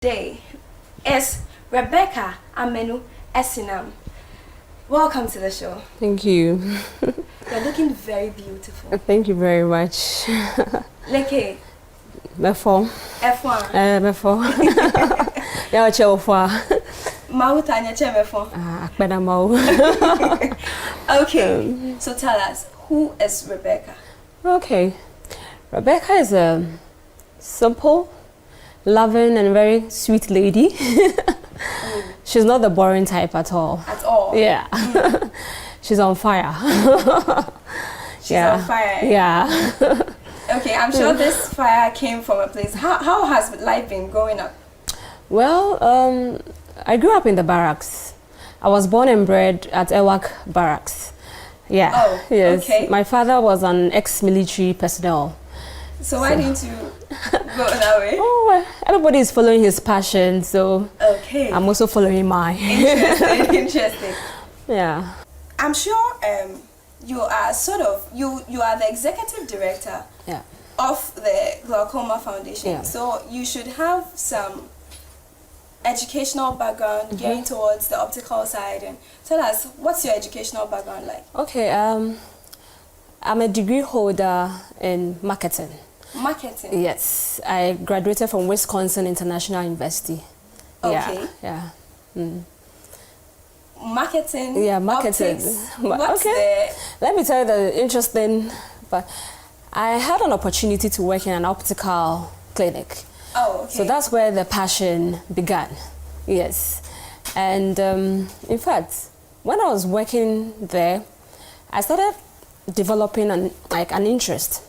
Today is Rebecca Amenu Esinam. Welcome to the show. Thank you. You're looking very beautiful. Thank you very much. Leke. Before. F1. Before. Yeah, Chelfa. Mauta nyache before. Akbeda mau. Okay. So tell us, who is Rebecca? Okay. Rebecca is a simple, loving and very sweet lady. She's not the boring type at all. At all? Yeah. She's on fire. She's on fire? Yeah. Okay, I'm sure this fire came from a place. How has life been growing up? Well, I grew up in the barracks. I was born and bred at Ewak Barracks. Yeah. Oh, yes. Okay. My father was an ex-military personnel. So why didn't you go that way? Oh, everybody is following his passion, so okay. I'm also following mine. Interesting, interesting. Yeah. I'm sure you are you are the executive director of the Glaucoma Foundation. Yeah. So you should have some educational background gearing towards the optical side. And tell us, what's your educational background like? Okay, I'm a degree holder in marketing. Marketing? Yes, I graduated from Wisconsin International University. Okay. Yeah. Mm. Marketing? Yeah, marketing. What's Let me tell you the interesting, but I had an opportunity to work in an optical clinic. Oh, okay. So that's where the passion began. Yes. And in fact, when I was working there, I started developing an interest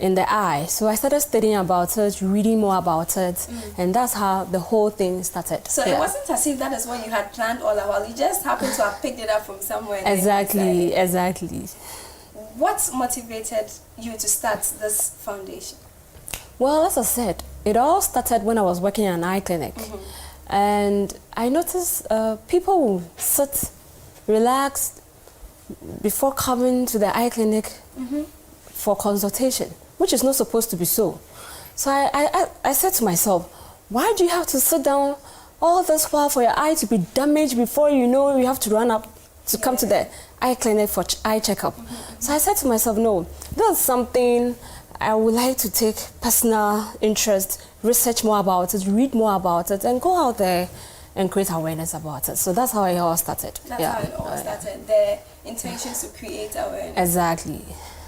in the eye. So I started studying about it, reading more about it, and that's how the whole thing started. So it wasn't as if that is what you had planned all along. You just happened to have picked it up from somewhere. Exactly, exactly. What motivated you to start this foundation? Well, as I said, it all started when I was working in an eye clinic. And I noticed people will sit relaxed before coming to the eye clinic for consultation, which is not supposed to be so. So I said to myself, why do you have to sit down all this while for your eye to be damaged before you know you have to run up to come to the eye clinic for eye checkup? So I said to myself, no, this is something I would like to take personal interest, research more about it, read more about it, and go out there and create awareness about it. So that's how it all started. That's how it all started. The intentions to create awareness. Exactly.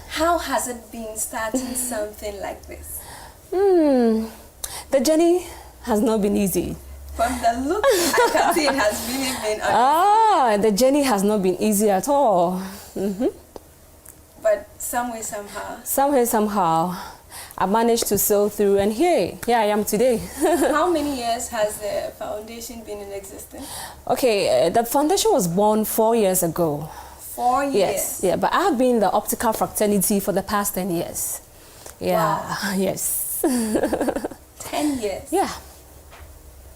How has it been starting something like this? The journey has not been easy. From the look, I can see it has really been the journey has not been easy at all. But some way, somehow, I managed to sail through, and here I am today. How many years has the foundation been in existence? Okay, the foundation was born 4 years ago. 4 years? Yes, yeah, but I have been in the optical fraternity for the past 10 years. Yeah, wow. Yes. 10 years? Yeah.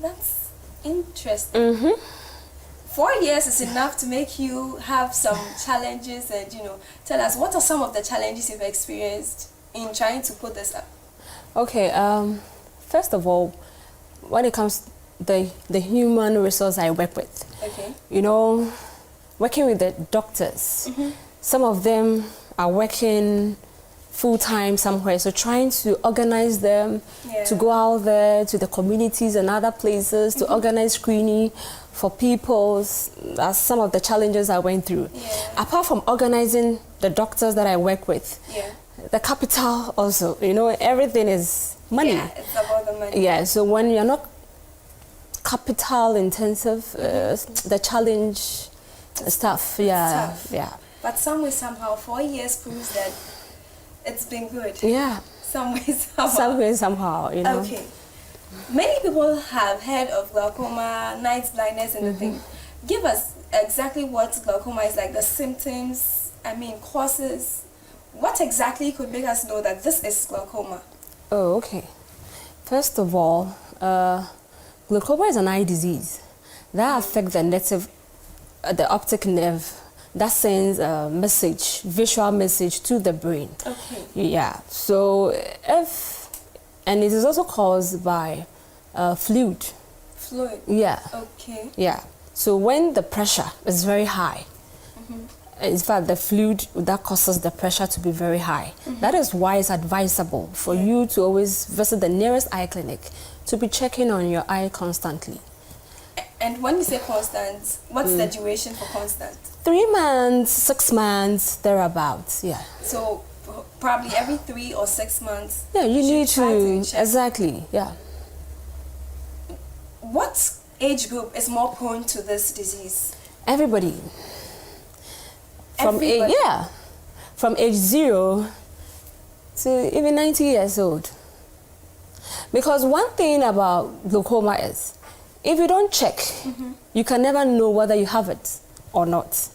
That's interesting. 4 years is enough to make you have some challenges, and tell us, what are some of the challenges you've experienced in trying to put this up? Okay, first of all, when it comes to the human resource I work with, working with the doctors, some of them are working full-time somewhere, so trying to organize them to go out there to the communities and other places to organize screening for people. That's some of the challenges I went through. Apart from organizing the doctors that I work with, the capital also, everything is money. Yeah, it's about the money. Yeah, so when you're not capital intensive, the challenge is tough. Yeah, tough. Yeah. But some way, somehow, 4 years proves that it's been good. Yeah. Some way, somehow. Some way, somehow, Okay. Many people have heard of glaucoma, night blindness, and the thing. Give us exactly what glaucoma is like, the symptoms, causes. What exactly could make us know that this is glaucoma? Oh, okay. First of all, glaucoma is an eye disease that affects the optic nerve that sends a message, visual message to the brain. Okay. Yeah. So and it is also caused by fluid. Fluid? Yeah. Okay. Yeah. So when the pressure is very high, in fact, the fluid that causes the pressure to be very high. That is why it's advisable for you to always visit the nearest eye clinic to be checking on your eye constantly. And when you say constant, what's the duration for constant? 3 months, 6 months, thereabouts, yeah. So probably every 3 or 6 months. Yeah, you need to check. exactly, yeah. What age group is more prone to this disease? Everybody. From Everybody. from age 0 to even 90 years old. Because one thing about glaucoma is, if you don't check, you can never know whether you have it or not.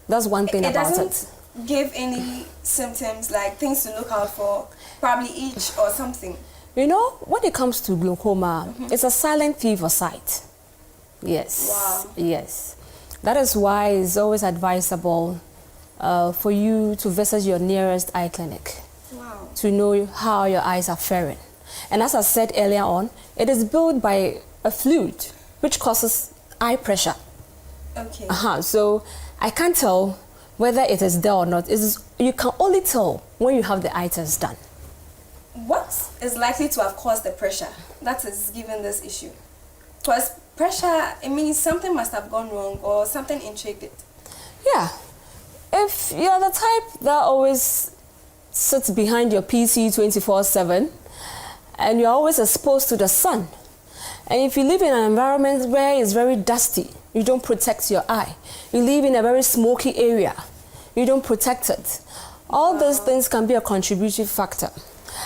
That's one thing about it. It doesn't give any symptoms, like things to look out for, probably itch or something. You know, when it comes to glaucoma, it's a silent fever site. Yes. Wow. Yes. That is why it's always advisable for you to visit your nearest eye clinic. Wow. To know how your eyes are faring. And as I said earlier on, it is built by a fluid which causes eye pressure. Okay. So I can't tell whether it is there or not. You can only tell when you have the eye test done. What is likely to have caused the pressure that is given this issue? Because pressure, it means something must have gone wrong or something intrigued it. Yeah. If you're the type that always sits behind your PC 24/7 and you're always exposed to the sun, and if you live in an environment where it's very dusty, you don't protect your eye. You live in a very smoky area, you don't protect it. All those things can be a contributing factor.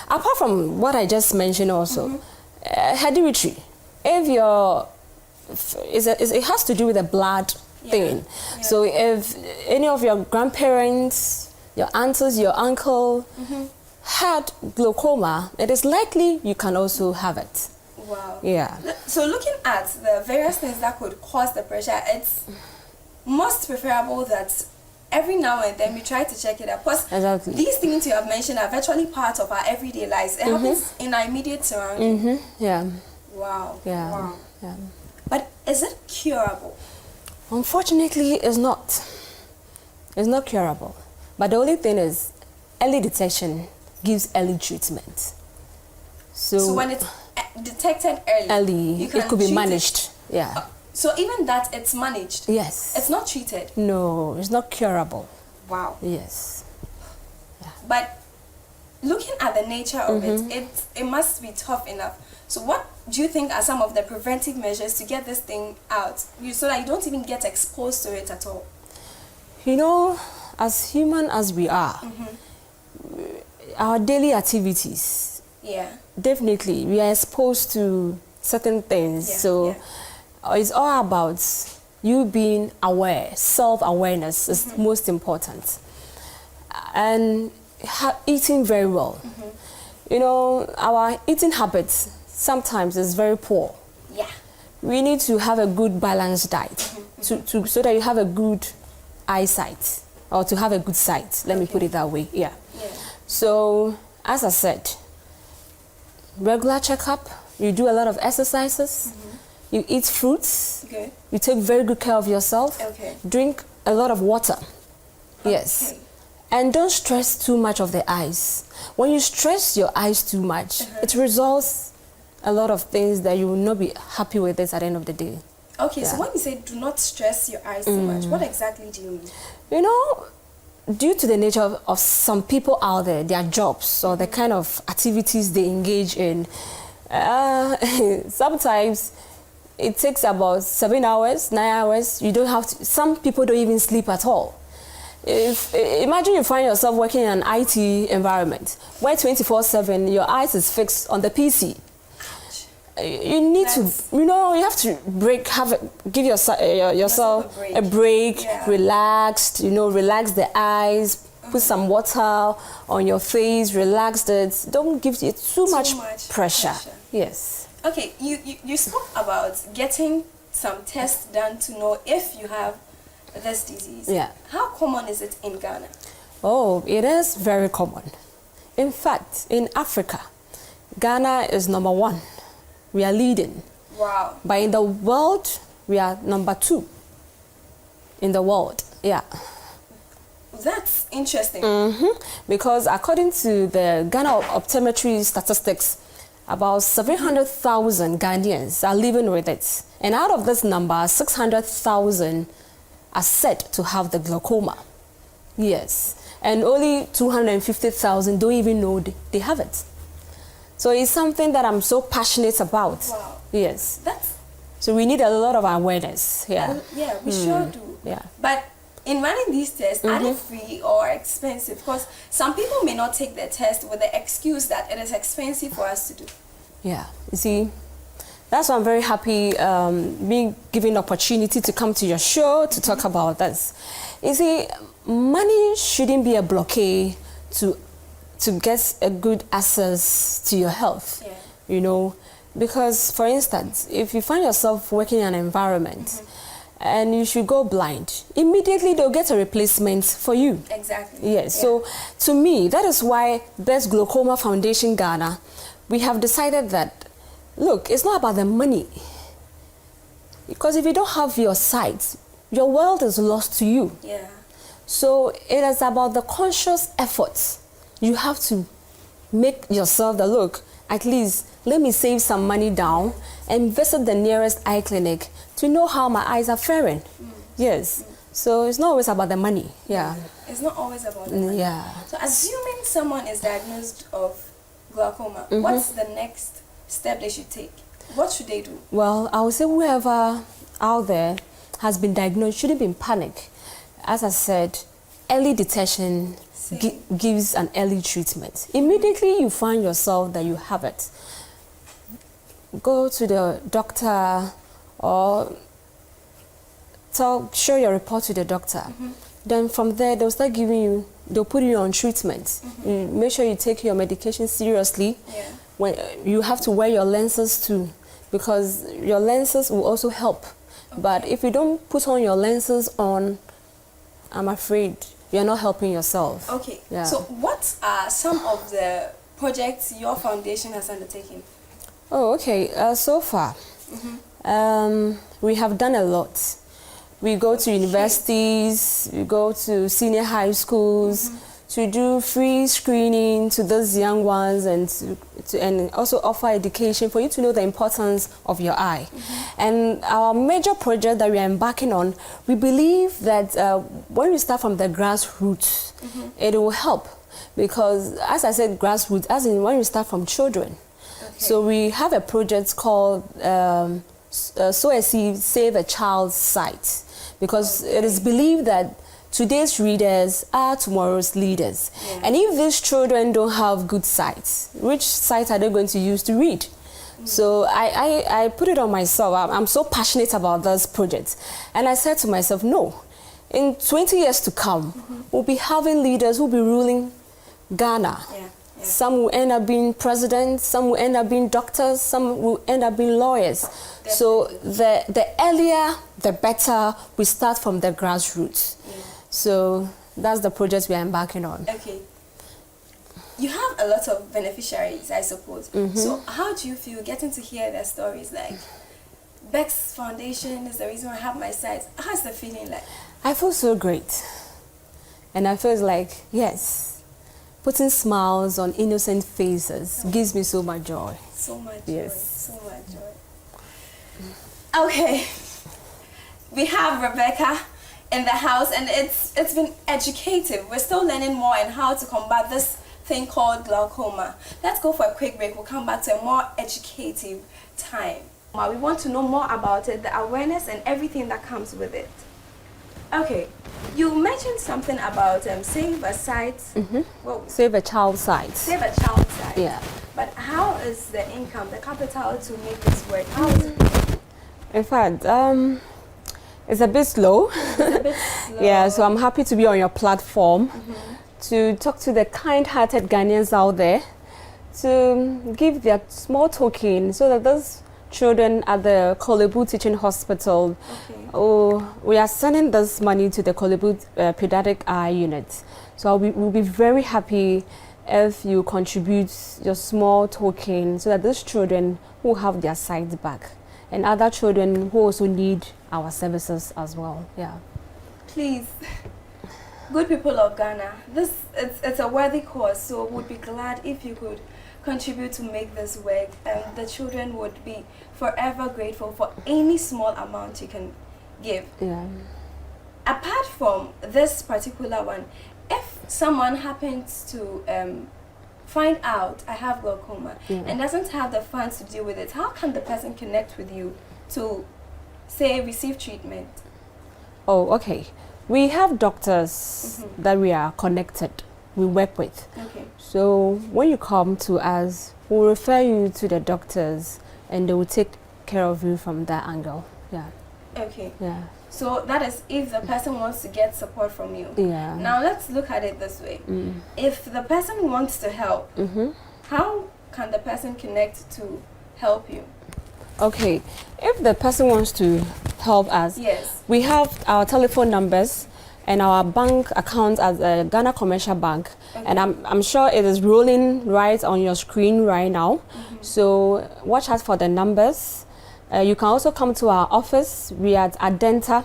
Apart from what I just mentioned also, hereditary. If it has to do with the blood thing. Yeah. So if any of your grandparents, your aunts, your uncle had glaucoma, it is likely you can also have it. Wow. Yeah. So looking at the various things that could cause the pressure, it's most preferable that every now and then we try to check it out. Because Exactly. these things you have mentioned are virtually part of our everyday lives. It happens in our immediate surroundings. Yeah. Wow. Yeah. Wow. Yeah. But is it curable? Unfortunately, it's not. It's not curable. But the only thing is, early detection gives early treatment. So when it's detected early, it could be managed. Yeah. So even that, it's managed. Yes. It's not treated. No, it's not curable. Wow. Yes. But looking at the nature of it must be tough enough. So what do you think are some of the preventive measures to get this thing out, so that you don't even get exposed to it at all? You know, as human as we are, our daily activities, definitely we are exposed to certain things. It's all about you being aware. Self-awareness is most important. And eating very well. You know, our eating habits sometimes is very poor. Yeah. We need to have a good balanced diet so that you have a good eyesight, or to have a good sight. Let me put it that way. Yeah. So, as I said, regular checkup, you do a lot of exercises, you eat fruits, you take very good care of yourself, drink a lot of water. Yes. And don't stress too much of the eyes. When you stress your eyes too much, it results a lot of things that you will not be happy with this at the end of the day. Okay, so when you say do not stress your eyes too much, what exactly do you mean? You know, due to the nature of some people out there, their jobs or the kind of activities they engage in, sometimes it takes about 7 hours, 9 hours. You don't have to, some people don't even sleep at all. Imagine you find yourself working in an IT environment where 24/7 your eyes is fixed on the PC. You need to, you have to give yourself a break, relax the eyes, put some water on your face, relax it. Don't give it too much pressure. Yes. Okay, you spoke about getting some tests done to know if you have this disease. Yeah. How common is it in Ghana? Oh, it is very common. In fact, in Africa, Ghana is #1 we are leading. Wow. But in the world, we are number 2 in the world. Yeah. That's interesting. Because according to the Ghana optometry statistics, about 700,000 Ghanaians are living with it. And out of this number, 600,000 are said to have the glaucoma. Yes. And only 250,000 don't even know they have it. So it's something that I'm so passionate about. Wow. Yes. That's... So we need a lot of awareness. Yeah. Yeah, we sure do. Yeah. But in running these tests, are they free or expensive? Because some people may not take the test with the excuse that it is expensive for us to do. Yeah. You see, that's why I'm very happy being given the opportunity to come to your show to talk about this. You see, money shouldn't be a blockade to get a good access to your health. Yeah. You know, because for instance, if you find yourself working in an environment and you should go blind, immediately they'll get a replacement for you. Exactly. Yes. Yeah. So to me, that is why Becks Glaucoma Foundation Ghana, we have decided that, look, it's not about the money. Because if you don't have your sight, your world is lost to you. Yeah. So it is about the conscious efforts. You have to make yourself the look, at least let me save some money down and visit the nearest eye clinic to know how my eyes are faring. Yes. So it's not always about the money. Yeah. It's not always about the money. Yeah. So assuming someone is diagnosed of glaucoma, what's the next step they should take? What should they do? Well, I would say whoever out there has been diagnosed shouldn't be in panic. As I said, early detection gives an early treatment. Immediately you find yourself that you have it, go to the doctor or show your report to the doctor. Then from there they'll start giving you, they'll put you on treatment. You make sure you take your medication seriously. Yeah. When you have to wear your lenses too, because your lenses will also help. But if you don't put on your lenses on, I'm afraid you're not helping yourself. Okay. Yeah. So what are some of the projects your foundation has undertaken? Oh, okay. So far, we have done a lot. We go to universities, we go to senior high schools to do free screening to those young ones and also offer education for you to know the importance of your eye. And our major project that we are embarking on, we believe that when we start from the grassroots, it will help. Because as I said, grassroots, as in when we start from children. Okay. So we have a project called C.E.O. Save a Child's Sight. Because it is believed that today's readers are tomorrow's leaders. Yeah. And if these children don't have good sight, which sight are they going to use to read? So I put it on myself. I'm so passionate about this project. And I said to myself, no, in 20 years to come, we'll be having leaders who will be ruling Ghana. Yeah. Yeah. Some will end up being presidents, some will end up being doctors, some will end up being lawyers. Definitely. So the earlier, the better we start from the grassroots. Yeah. So that's the project we are embarking on. Okay. You have a lot of beneficiaries, I suppose. So how do you feel getting to hear their stories? Like, Becks Foundation is the reason I have my sight. How's the feeling like? I feel so great. And I feel like, yes, putting smiles on innocent faces gives me so much joy. So much joy. So much joy. Okay. We have Rebecca in the house, and it's been educative. We're still learning more on how to combat this thing called glaucoma. Let's go for a quick break. We'll come back to a more educative time. We want to know more about it, the awareness and everything that comes with it. Okay, you mentioned something about save a sight. Well, save a child's sight. Save a child's sight. Yeah. But how is the income, the capital to make this work? How is it? In fact, it's a bit slow. It's a bit slow. Yeah, so I'm happy to be on your platform to talk to the kind-hearted Ghanaians out there to give their small token so that those children at the Kolebu Teaching Hospital, we are sending this money to the Kolebu Pediatric Eye Unit. So we'll be very happy if you contribute your small token so that these children who have their sight back and other children who also need our services as well. Yeah. Please, good people of Ghana, it's a worthy cause, so would be glad if you could contribute to make this work, and the children would be forever grateful for any small amount you can give. Yeah. Apart from this particular one, if someone happens to find out I have glaucoma and doesn't have the funds to deal with it, how can the person connect with you to, say, receive treatment? Oh, okay. We have doctors that we are connected, we work with. Okay. So when you come to us, we'll refer you to the doctors and they will take care of you from that angle. Yeah. Okay. Yeah. So that is if the person wants to get support from you. Yeah. Now let's look at it this way. If the person wants to help, how can the person connect to help you? Okay. If the person wants to help us, yes, we have our telephone numbers and our bank account as a Ghana Commercial Bank. Okay. And I'm sure it is rolling right on your screen right now. So watch out for the numbers. You can also come to our office. We are at Adenta,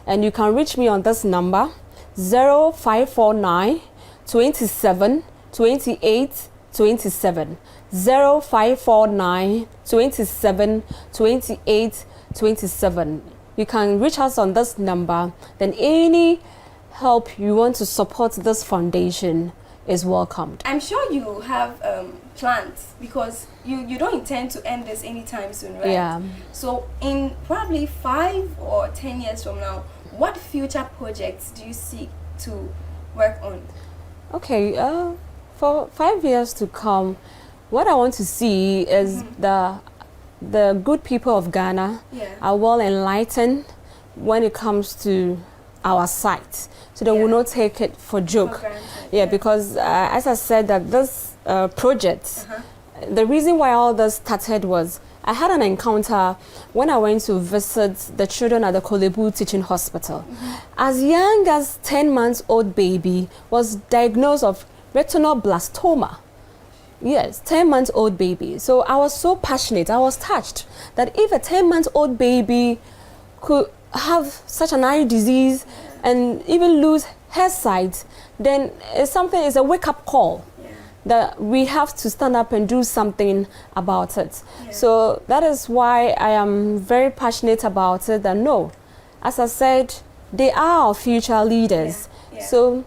and you can reach me on this number 0549 27 28 27 0549 27 28 27. You can reach us on this number. Then any help you want to support this foundation is welcomed. I'm sure you have plans, because you don't intend to end this anytime soon, right? Yeah. So in probably 5 or 10 years from now, what future projects do you seek to work on? Okay, for 5 years to come, what I want to see is the good people of Ghana are well enlightened when it comes to our sight, so they will not take it for joke. For because as I said, that this project, the reason why all this started was I had an encounter when I went to visit the children at the Kolebu Teaching Hospital. As young as 10 months old baby was diagnosed of retinoblastoma. Yes, 10 months old baby. So I was so passionate, I was touched that if a 10 months old baby could have such an eye disease and even lose her sight, then it's a wake-up call that we have to stand up and do something about it. So that is why I am very passionate about it. That no, as I said, they are our future leaders. So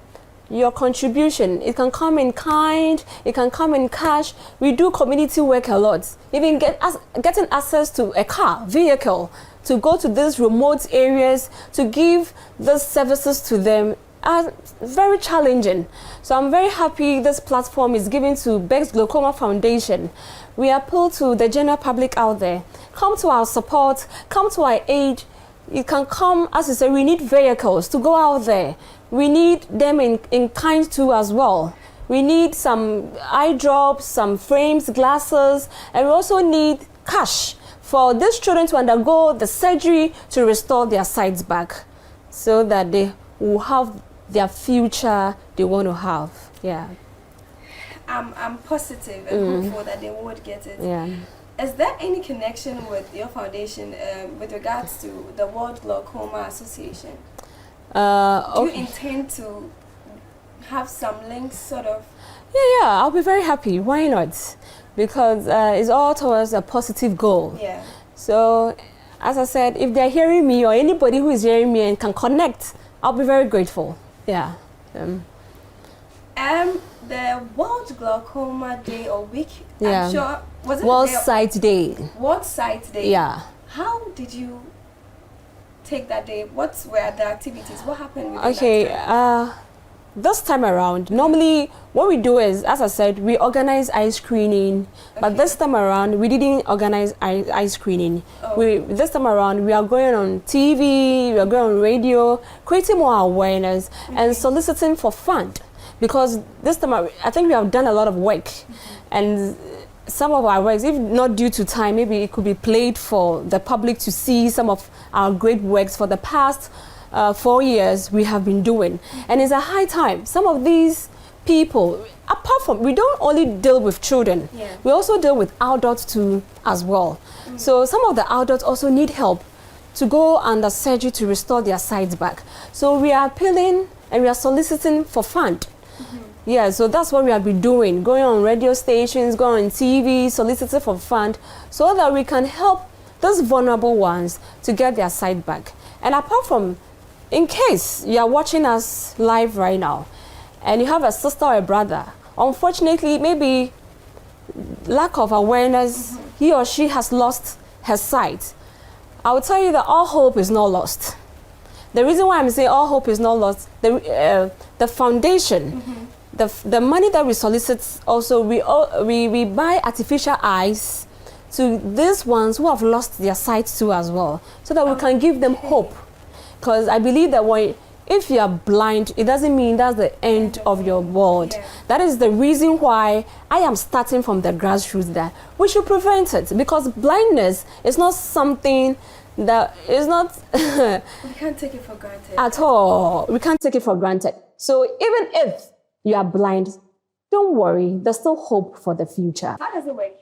your contribution, it can come in kind, it can come in cash. We do community work a lot. Even getting access to a vehicle to go to these remote areas to give these services to them are very challenging. So I'm very happy this platform is given to Becks Glaucoma Foundation. We appeal to the general public out there. Come to our support, come to our aid. You can come, as I said, we need vehicles to go out there. We need them in kind too as well. We need some eye drops, some frames, glasses, and we also need cash for these children to undergo the surgery to restore their sights back so that they will have their future they want to have. Yeah. I'm positive and hopeful that they would get it. Yeah. Is there any connection with your foundation with regards to the World Glaucoma Association? Do you intend to have some links, sort of? Yeah, I'll be very happy. Why not? Because it's all towards a positive goal. Yeah. So, as I said, if they're hearing me or anybody who is hearing me and can connect, I'll be very grateful. Yeah. The World Glaucoma Day or Week, yeah. I'm sure, was it World Sight Day. World Sight Day. Yeah. How did you take that day? What were the activities? What happened with this time around, normally what we do is, as I said, we organize eye screening, but this time around we didn't organize eye screening. This time around we are going on TV, we are going on radio, creating more awareness and soliciting for fund, because this time I think we have done a lot of work, and some of our works, if not due to time, maybe it could be played for the public to see some of our great works for the past 4 years we have been doing. And it's a high time. Some of these people, apart from, we don't only deal with children, we also deal with adults too as well. So some of the adults also need help to go under surgery to restore their sight back. So we are appealing and we are soliciting for fund. Yeah, so that's what we have been doing, going on radio stations, going on TV, soliciting for fund, so that we can help those vulnerable ones to get their sight back. And apart from, in case you are watching us live right now, and you have a sister or a brother, unfortunately, maybe lack of awareness, he or she has lost her sight. I will tell you that all hope is not lost. The reason why I'm saying all hope is not lost, the foundation, the money that we solicit, also we buy artificial eyes to these ones who have lost their sight too as well, so that we can give them hope. Because I believe that if you are blind, it doesn't mean that's the end of your world. That is the reason why I am starting from the grassroots, that we should prevent it, because blindness is not something that is not we can't take it for granted at all. We can't take it for granted. So even if you are blind, don't worry, there's still hope for the future. How does it work?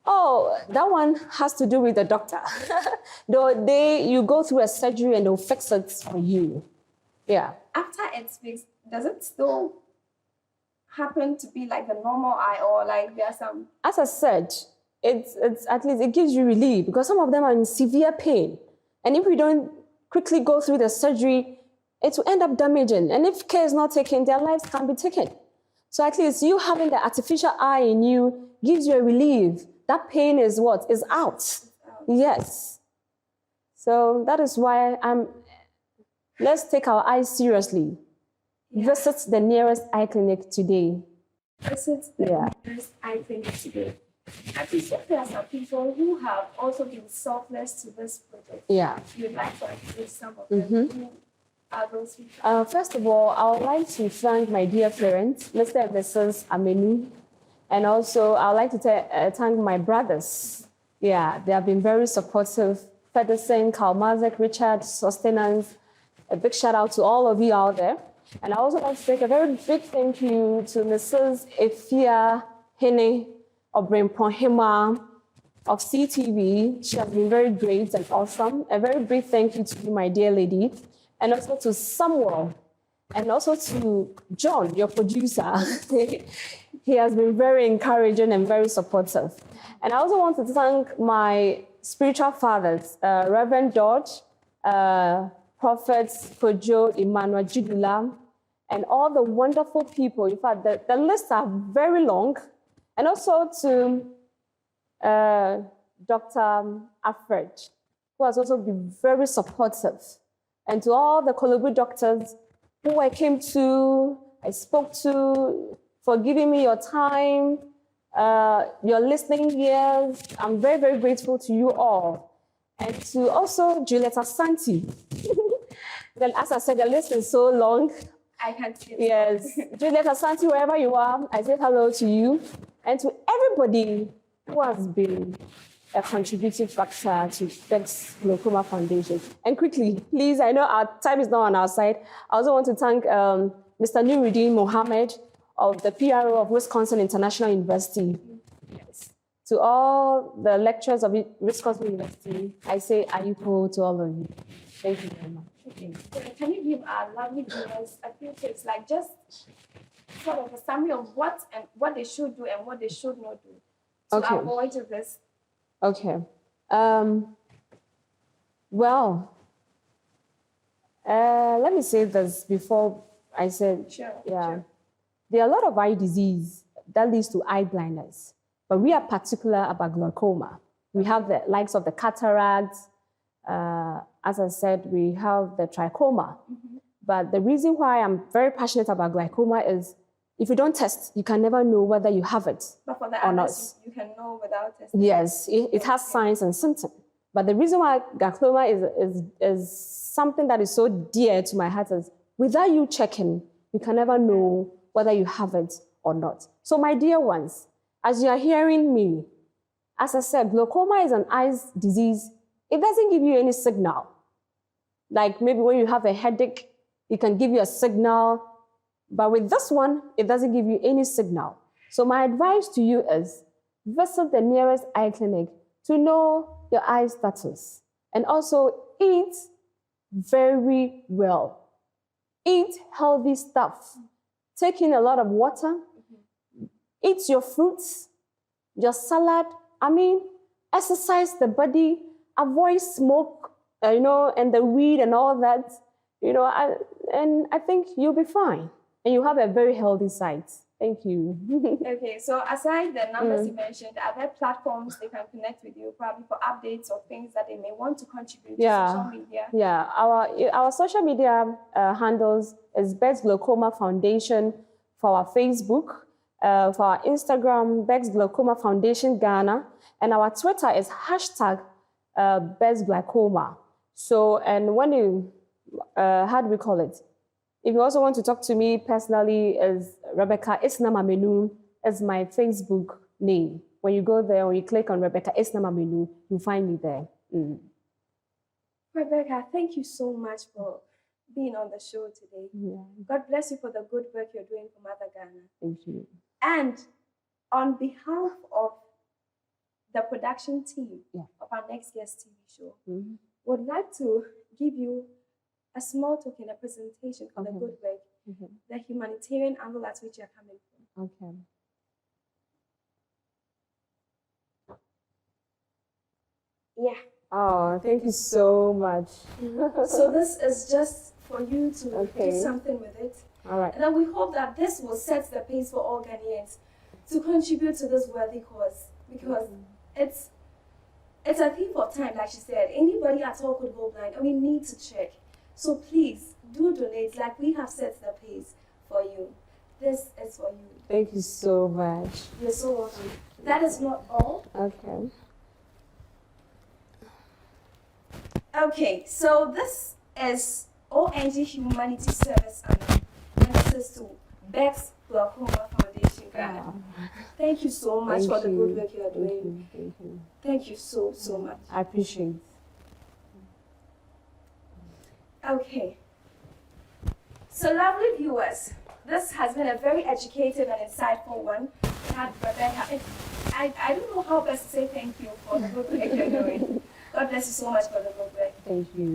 Oh, that one has to do with the doctor. You go through a surgery and they'll fix it for you. Yeah. After it's fixed, does it still happen to be like the normal eye, or like there are some? As I said, it's at least it gives you relief, because some of them are in severe pain, and if we don't quickly go through the surgery, it will end up damaging. And if care is not taken, their lives can be taken. So at least you having the artificial eye in you gives you a relief. That pain is what? Is out. Yes. So that is why let's take our eyes seriously. Visit the nearest eye clinic today. Visit the nearest eye clinic today. I think there are some people who have also been selfless to this project. Yeah. You'd like to include some of them. Who are those people? First of all, I would like to thank my dear parents, Mr. and Mrs. Amenu. And also, I would like to thank my brothers. Yeah, they have been very supportive. Feddersen, Kalmazek, Richard, Sustenance. A big shout out to all of you out there. And I also like to take a very big thank you to Mrs. Efia Hene Obrimpohima of CTV. She has been very great and awesome. A very big thank you to you, my dear lady. And also to Samuel. And also to John, your producer. He has been very encouraging and very supportive. And I also want to thank my spiritual fathers, Reverend George, Prophets Kojo, Emmanuel Judula, and all the wonderful people. In fact, the lists are very long. And also to Dr. Alfred, who has also been very supportive. And to all the Kolobu doctors who I came to, I spoke to, for giving me your time, your listening ears. I'm very, very grateful to you all. And to also Julieta Santi. Then, as I said, the list is so long. I can't see it. Yes. Julieta Santi, wherever you are, I say hello to you. And to everybody who has been a contributing factor to Becks Glaucoma Foundation. And quickly, please, I know our time is not on our side. I also want to thank Mr. Nuruddin Mohammed of the PRO of Wisconsin International University. Yes. To all the lecturers of Wisconsin University, I say ayuko to all of you. Thank you very much. Okay. So can you give our lovely viewers a few tips, like just sort of a summary of what they should do and what they should not do to avoid this? Okay. Well, let me say this before I said, Sure. There are a lot of eye disease that leads to eye blindness, but we are particular about glaucoma. We have the likes of the cataracts. As I said, we have the trachoma. But the reason why I'm very passionate about glaucoma is if you don't test, you can never know whether you have it but for the or not. others, you can know without testing. Yes, it has signs and symptoms. But the reason why glaucoma is something that is so dear to my heart is without you checking, you can never know whether you have it or not. So my dear ones, as you are hearing me, as I said, glaucoma is an eye disease. It doesn't give you any signal. Like maybe when you have a headache, it can give you a signal. But with this one, it doesn't give you any signal. So my advice to you is visit the nearest eye clinic to know your eye status. And also eat very well. Eat healthy stuff. Take in a lot of water. Eat your fruits, your salad. I mean, exercise the body. Avoid smoke, and the weed and all that. And I think you'll be fine. And you have a very healthy sight. Thank you. Okay, so aside the numbers you mentioned, are there platforms they can connect with you, probably for updates or things that they may want to contribute to social media? Yeah, our social media handles is Becks Glaucoma Foundation for our Facebook, for our Instagram, Becks Glaucoma Foundation Ghana, and our Twitter is #Becks Glaucoma. So, and when you, how do we call it? If you also want to talk to me personally, is Rebecca Isnamamenu is my Facebook name. When you go there, when you click on Rebecca Isnamamenu, you'll find me there. Rebecca, thank you so much for being on the show today. Yeah. God bless you for the good work you're doing for Mother Ghana. Thank you. And on behalf of the production team of our next guest TV show, would like to give you a small token, a presentation for the good work, the humanitarian angle at which you're coming from. Okay. Yeah. Oh, thank you so much. So this is just for you to do something with it. All right. And then we hope that this will set the pace for all Ghanaians to contribute to this worthy cause, because it's a thief of time, like she said. Anybody at all could go blind, and we need to check. So please do donate, like we have set the pace for you. This is for you. Thank you so much. You're so welcome. That is not all. Okay. Okay, so this is ONG Humanity Service and this is to Becks Glaucoma Foundation Ghana. Thank you so much for the good work you are doing. Thank you. Thank you so much. I appreciate it. Okay. So lovely viewers, this has been a very educative and insightful one. We had Rebecca. I don't know how best to say thank you for the good work you're doing. God bless you so much for the good work. Thank you.